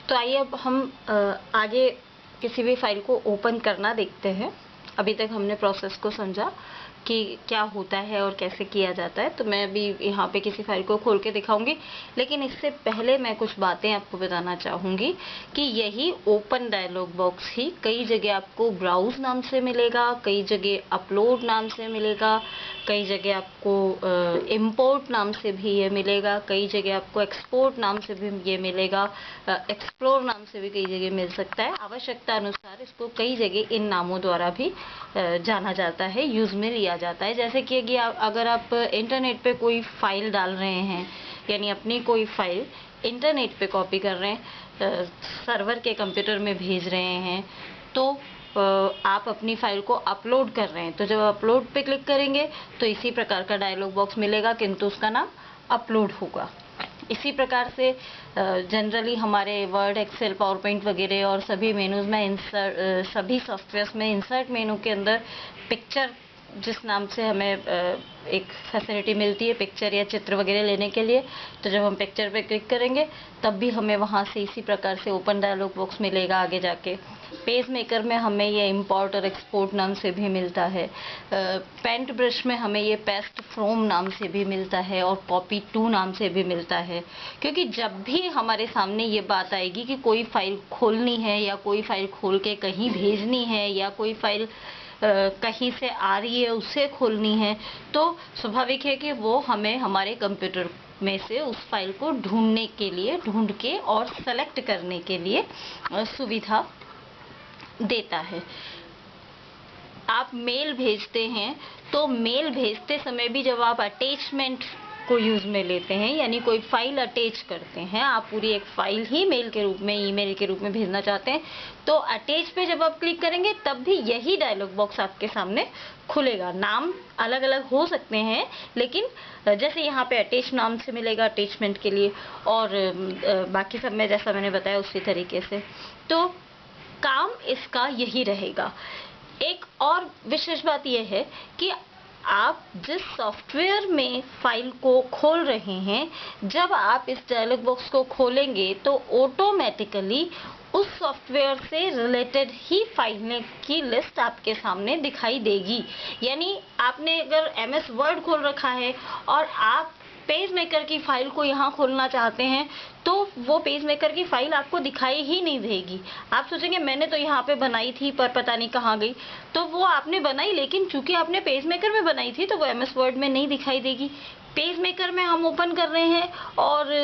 तो आइए अब हम आगे किसी भी फाइल को ओपन करना देखते हैं। अभी तक हमने प्रोसेस को समझा कि क्या होता है और कैसे किया जाता है, तो मैं अभी यहाँ पे किसी फाइल को खोल के दिखाऊंगी। लेकिन इससे पहले मैं कुछ बातें आपको बताना चाहूँगी कि यही ओपन डायलॉग बॉक्स ही कई जगह आपको ब्राउज नाम से मिलेगा, कई जगह अपलोड नाम से मिलेगा, कई जगह आपको इंपोर्ट नाम से भी ये मिलेगा, कई जगह आपको एक्सपोर्ट नाम से भी ये मिलेगा, एक्सप्लोर नाम से भी कई जगह मिल सकता है। आवश्यकता अनुसार इसको कई जगह इन नामों द्वारा भी जाना जाता है, यूज में लिया जाता है। जैसे कि अगर आप इंटरनेट पे कोई फाइल डाल रहे हैं, यानी अपनी कोई फाइल इंटरनेट पे कॉपी कर रहे हैं, सर्वर के कंप्यूटर में भेज रहे हैं, तो आप अपनी फाइल को अपलोड कर रहे हैं, तो जब अपलोड पे क्लिक करेंगे तो इसी प्रकार का डायलॉग बॉक्स मिलेगा, किंतु उसका नाम अपलोड होगा। इसी प्रकार से जनरली हमारे वर्ड, एक्सेल, पावर पॉइंट वगैरह और सभी मेनूज में सभी सॉफ्टवेयर्स में इंसर्ट मेनू के अंदर पिक्चर, जिस नाम से हमें एक फैसिलिटी मिलती है पिक्चर या चित्र वगैरह लेने के लिए, तो जब हम पिक्चर पे क्लिक करेंगे तब भी हमें वहाँ से इसी प्रकार से ओपन डायलॉग बॉक्स मिलेगा। आगे जाके पेज मेकर में हमें ये इंपोर्ट और एक्सपोर्ट नाम से भी मिलता है। पेंट ब्रश में हमें ये पेस्ट फ्रॉम नाम से भी मिलता है और कॉपी टू नाम से भी मिलता है। क्योंकि जब भी हमारे सामने ये बात आएगी कि कोई फाइल खोलनी है या कोई फाइल खोल के कहीं भेजनी है या कोई फाइल कहीं से आ रही है उसे खोलनी है, तो स्वाभाविक है कि वो हमें हमारे कंप्यूटर में से उस फाइल को ढूंढ के और सेलेक्ट करने के लिए सुविधा देता है। आप मेल भेजते हैं तो मेल भेजते समय भी जब आप अटैचमेंट को यूज में लेते हैं, यानी कोई फाइल अटैच करते हैं, आप पूरी एक फाइल ही मेल के रूप में, ईमेल के रूप में भेजना चाहते हैं, तो अटैच पे जब आप क्लिक करेंगे तब भी यही डायलॉग बॉक्स आपके सामने खुलेगा। नाम अलग अलग हो सकते हैं, लेकिन जैसे यहाँ पे अटैच नाम से मिलेगा अटैचमेंट के लिए, और बाकी सब में जैसा मैंने बताया उसी तरीके से, तो काम इसका यही रहेगा। एक और विशेष बात यह है कि आप जिस सॉफ्टवेयर में फाइल को खोल रहे हैं, जब आप इस डायलॉग बॉक्स को खोलेंगे तो ऑटोमेटिकली उस सॉफ्टवेयर से रिलेटेड ही फाइलें की लिस्ट आपके सामने दिखाई देगी। यानी आपने अगर MS वर्ड खोल रखा है और आप पेज मेकर की फाइल को यहाँ खोलना चाहते हैं, तो वो पेज मेकर की फाइल आपको दिखाई ही नहीं देगी। आप सोचेंगे मैंने तो यहाँ पे बनाई थी पर पता नहीं कहाँ गई, तो वो आपने बनाई, लेकिन चूंकि आपने पेज मेकर में बनाई थी तो वो MS वर्ड में नहीं दिखाई देगी। पेज मेकर में हम ओपन कर रहे हैं और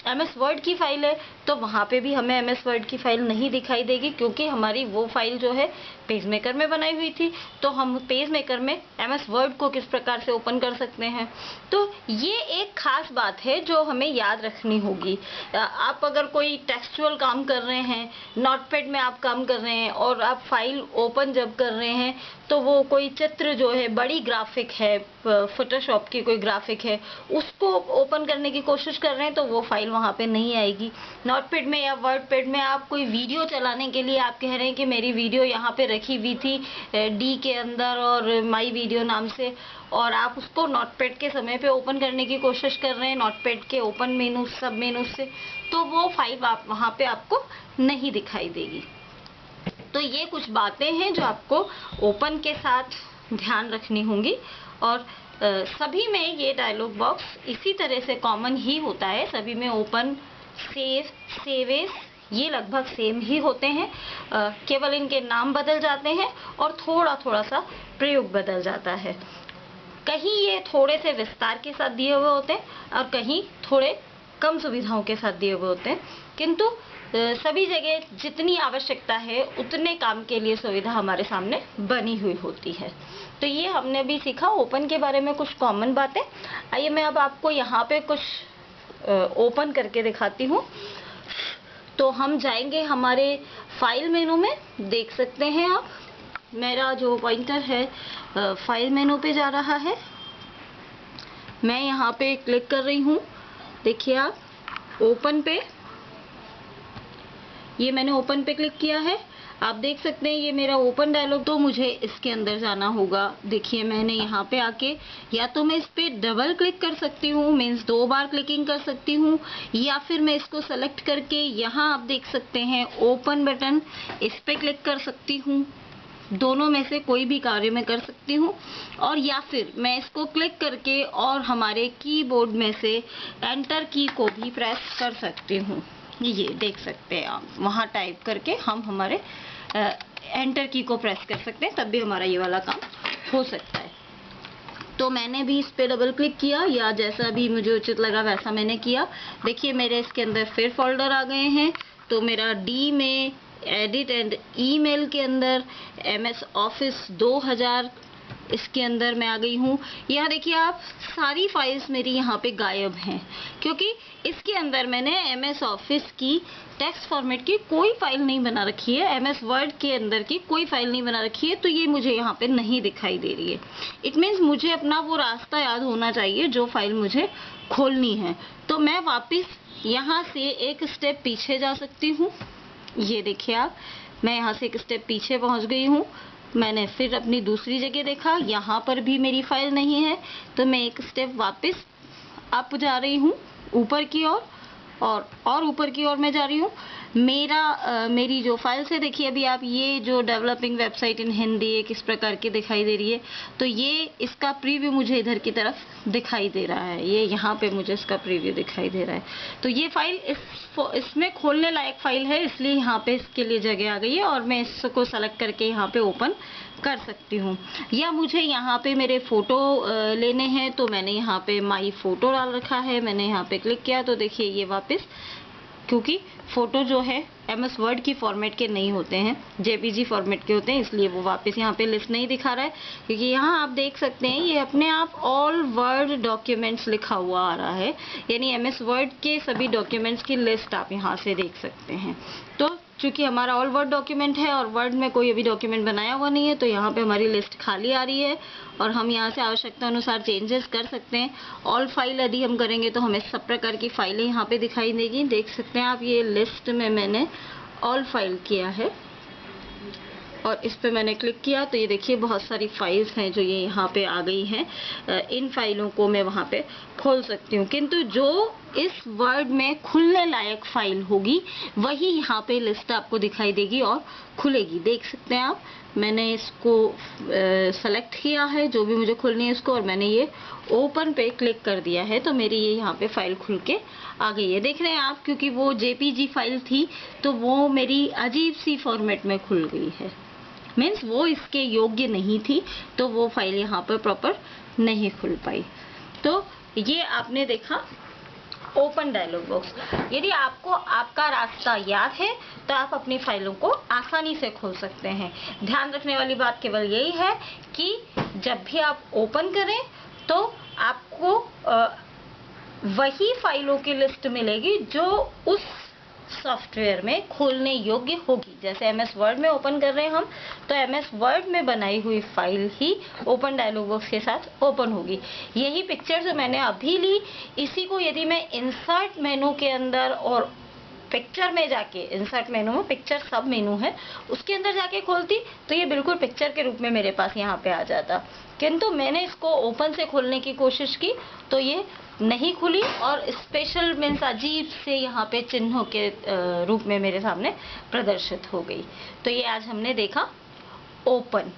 MS वर्ड की फाइल है, तो वहाँ पे भी हमें MS वर्ड की फाइल नहीं दिखाई देगी, क्योंकि हमारी वो फाइल जो है पेज मेकर में बनाई हुई थी। तो हम पेज मेकर में MS वर्ड को किस प्रकार से ओपन कर सकते हैं, तो ये एक खास बात है जो हमें याद रखनी होगी। आप अगर कोई टेक्सचुअल काम कर रहे हैं, नोटपैड में आप काम कर रहे हैं और आप फाइल ओपन जब कर रहे हैं, तो वो कोई चित्र जो है, बड़ी ग्राफिक है, फोटोशॉप की कोई ग्राफिक है, उसको ओपन करने की कोशिश कर रहे हैं, तो वो फाइल वहाँ पे नहीं आएगी। नोटपैड में या वर्डपैड में आप कोई वीडियो चलाने के लिए आप कह रहे हैं कि मेरी वीडियो यहाँ पे रखी हुई थी D के अंदर और माई वीडियो नाम से, और आप उसको नोटपैड के समय पे ओपन करने की कोशिश कर रहे हैं नोटपैड के ओपन मेनू, सब मेनू से, तो वो फाइल आप वहाँ पे आपको नहीं दिखाई देगी। तो ये कुछ बातें हैं जो आपको ओपन के साथ ध्यान रखनी होंगी, और सभी में ये डायलॉग बॉक्स इसी तरह से कॉमन ही होता है। सभी में ओपन, सेव, सेव एज ये लगभग सेम ही होते हैं, केवल इनके नाम बदल जाते हैं और थोड़ा थोड़ा सा प्रयोग बदल जाता है। कहीं ये थोड़े से विस्तार के साथ दिए हुए होते हैं और कहीं थोड़े कम सुविधाओं के साथ दिए हुए होते हैं, किंतु सभी जगह जितनी आवश्यकता है उतने काम के लिए सुविधा हमारे सामने बनी हुई होती है। तो ये हमने भी सीखा ओपन के बारे में कुछ कॉमन बातें। आइए मैं अब आपको यहाँ पे कुछ ओपन करके दिखाती हूँ। तो हम जाएंगे हमारे फाइल मेनू में, देख सकते हैं आप मेरा जो पॉइंटर है फाइल मेनू पे जा रहा है। मैं यहाँ पे क्लिक कर रही हूँ, देखिए आप ओपन पे ये मैंने ओपन पे क्लिक किया है। आप देख सकते हैं ये मेरा ओपन डायलॉग। तो मुझे इसके अंदर जाना होगा। देखिए मैंने यहाँ पे आके या तो मैं इस पे डबल क्लिक कर सकती हूँ, मीन्स 2 बार क्लिकिंग कर सकती हूँ, या फिर मैं इसको सेलेक्ट करके यहाँ आप देख सकते हैं ओपन बटन, इस पे क्लिक कर सकती हूँ। दोनों में से कोई भी कार्य मैं कर सकती हूँ। और या फिर मैं इसको क्लिक करके और हमारे कीबोर्ड में से एंटर की को भी प्रेस कर सकती हूँ। ये देख सकते हैं आप, वहाँ टाइप करके हम हमारे एंटर की को प्रेस कर सकते हैं, तब भी हमारा ये वाला काम हो सकता है। तो मैंने भी इस पे डबल क्लिक किया, या जैसा भी मुझे उचित लगा वैसा मैंने किया। देखिए मेरे इसके अंदर फिर फोल्डर आ गए हैं। तो मेरा डी में एडिट एंड ईमेल के अंदर MS ऑफिस 2000 इसके अंदर मैं आ गई हूँ। यहाँ देखिए आप, सारी फाइल्स मेरी यहाँ पे गायब हैं, क्योंकि इसके अंदर मैंने MS ऑफिस की टेक्स्ट फॉर्मेट की कोई फाइल नहीं बना रखी है, MS वर्ड के अंदर की कोई फाइल नहीं बना रखी है, तो ये मुझे यहाँ पे नहीं दिखाई दे रही है। इट मीन्स मुझे अपना वो रास्ता याद होना चाहिए जो फाइल मुझे खोलनी है। तो मैं वापस यहाँ से एक स्टेप पीछे जा सकती हूँ। ये देखिए आप, मैं यहाँ से एक स्टेप पीछे पहुँच गई हूँ। मैंने फिर अपनी दूसरी जगह देखा, यहाँ पर भी मेरी फाइल नहीं है, तो मैं एक स्टेप वापस अप जा रही हूँ ऊपर की ओर, और ऊपर की ओर मैं जा रही हूँ। मेरी जो फाइल्स है, देखिए अभी आप, ये जो डेवलपिंग वेबसाइट इन हिंदी एक इस प्रकार की दिखाई दे रही है, तो ये इसका प्रीव्यू मुझे इधर की तरफ दिखाई दे रहा है। ये यहाँ पे मुझे इसका प्रीव्यू दिखाई दे रहा है। तो ये फाइल इसमें खोलने लायक फाइल है, इसलिए यहाँ पे इसके लिए जगह आ गई है, और मैं इसको सेलेक्ट करके यहाँ पे ओपन कर सकती हूँ। या मुझे यहाँ पे मेरे फोटो लेने हैं, तो मैंने यहाँ पे माई फोटो डाल रखा है, मैंने यहाँ पे क्लिक किया, तो देखिए ये वापस, क्योंकि फोटो जो है MS वर्ड की फॉर्मेट के नहीं होते हैं, JPG फॉर्मेट के होते हैं, इसलिए वो वापस यहाँ पे लिस्ट नहीं दिखा रहा है। क्योंकि यहाँ आप देख सकते हैं ये अपने आप ऑल वर्ड डॉक्यूमेंट्स लिखा हुआ आ रहा है, यानी MS वर्ड के सभी डॉक्यूमेंट्स की लिस्ट आप यहाँ से देख सकते हैं। तो चूंकि हमारा ऑल वर्ड डॉक्यूमेंट है और वर्ड में कोई अभी डॉक्यूमेंट बनाया हुआ नहीं है, तो यहाँ पे हमारी लिस्ट खाली आ रही है, और हम यहाँ से आवश्यकता अनुसार चेंजेस कर सकते हैं। ऑल फाइल यदि हम करेंगे तो हमें सब प्रकार की फाइलें यहाँ पे दिखाई देगी। देख सकते हैं आप, ये लिस्ट में मैंने ऑल फाइल किया है और इस पे मैंने क्लिक किया, तो ये देखिए बहुत सारी फाइल्स हैं जो ये यहाँ पे आ गई हैं। इन फाइलों को मैं वहाँ पे खोल सकती हूँ, किंतु जो इस वर्ड में खुलने लायक फाइल होगी वही यहाँ पे लिस्ट आपको दिखाई देगी और खुलेगी। देख सकते हैं आप, मैंने इसको सेलेक्ट किया है जो भी मुझे खोलनी है इसको, और मैंने ये ओपन पे क्लिक कर दिया है, तो मेरी ये यहाँ पे फाइल खुल के आ गई है। देख रहे हैं आप, क्योंकि वो JPG फाइल थी तो वो मेरी अजीब सी फॉर्मेट में खुल गई है, मीन्स वो इसके योग्य नहीं थी, तो वो फाइल यहाँ पर प्रॉपर नहीं खुल पाई। तो ये आपने देखा ओपन डायलॉग बॉक्स। यदि आपको आपका रास्ता याद है तो आप अपनी फाइलों को आसानी से खोल सकते हैं। ध्यान रखने वाली बात केवल यही है कि जब भी आप ओपन करें तो आपको वही फाइलों की लिस्ट मिलेगी जो उस सॉफ्टवेयर में खोलने योग्य होगी। जैसे MS वर्ड में ओपन कर रहे हैं हम, तो MS वर्ड में बनाई हुई फाइल ही ओपन डायलॉग बॉक्स के साथ ओपन होगी। यही पिक्चर जो मैंने अभी ली, इसी को यदि मैं इंसर्ट मेनू के अंदर और पिक्चर में जाके, इंसर्ट मेनू में पिक्चर सब मेनू है, उसके अंदर जाके खोलती तो ये बिल्कुल पिक्चर के रूप में मेरे पास यहाँ पे आ जाता, किंतु मैंने इसको ओपन से खोलने की कोशिश की तो ये नहीं खुली और स्पेशल मीन्स अजीब से यहाँ पे चिन्हों के रूप में मेरे सामने प्रदर्शित हो गई। तो ये आज हमने देखा ओपन।